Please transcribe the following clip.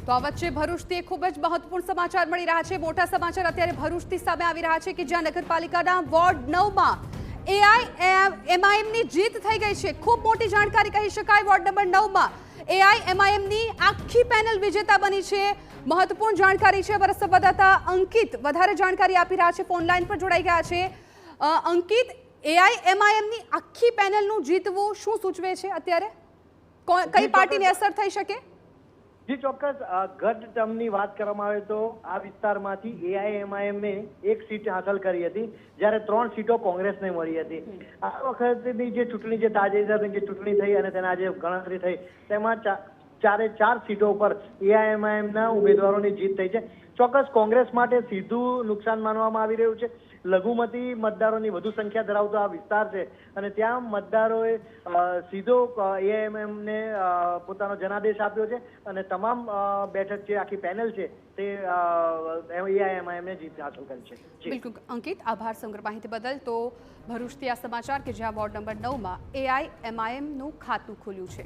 તો આ વચ્ચે ભરૂચથી ખૂબ જ મહત્વપૂર્ણ સમાચાર મળી રહ્યા છે। મોટા સમાચાર અત્યારે ભરૂચથી સામે આવી રહ્યા છે કે જ્યાં નગરપાલિકાના વોર્ડ 9માં એઆઈએમઆઈએમની જીત થઈ ગઈ છે। ખૂબ મોટી જાણકારી કહી શકાય। વોર્ડ નંબર 9માં એઆઈએમઆઈએમની આખી પેનલ વિજેતા બની છે। મહત્વપૂર્ણ જાણકારી છે। અમારા સંવાદદાતા અંકિત વધારે જાણકારી આપી રહ્યા છે, ફોન લાઈન પર જોડાઈ ગયા છે। અંકિત, એઆઈએમઆઈએમની આખી પેનલનું જીતવું શું સૂચવે છે? અત્યારે કઈ પાર્ટીને અસર થઈ શકે? જી ચોક્કસ, ગત ટર્મની વાત કરવામાં આવે તો આ વિસ્તારમાંથી એઆઈએમઆઈએમે એક સીટ હાંસલ કરી હતી, જ્યારે 3 સીટો કોંગ્રેસને મળી હતી। આ વખતની જે ચૂંટણી, જે તાજેતરની જે ચૂંટણી થઈ અને તેના જે ગણતરી થઈ, તેમાં 4 સીટો પર એઆઈએમઆઈએમના ઉમેદવારોની જીત થઈ છે। ચોક્કસ કોંગ્રેસ માટે સીધું નુકસાન માનવામાં આવી રહ્યું છે। લઘુમતી મતદારોની વધુ સંખ્યા ધરાવતો આ વિસ્તાર છે અને ત્યાં મતદારોએ સીધો એઆઈએમઆઈએમને પોતાનો જનાદેશ આપ્યો છે અને તમામ બેઠક જે આખી પેનલ છે તે એઆઈએમઆઈએમને જીત હાંસલ કરી છે। બિલકુલ અંકિત, આભાર સમગ્ર માહિતી બદલ। તો ભરૂચથી આ સમાચાર કે જ્યાં વોર્ડ નંબર 9માં એઆઈએમઆઈએમનું ખાતું ખુલ્યું છે।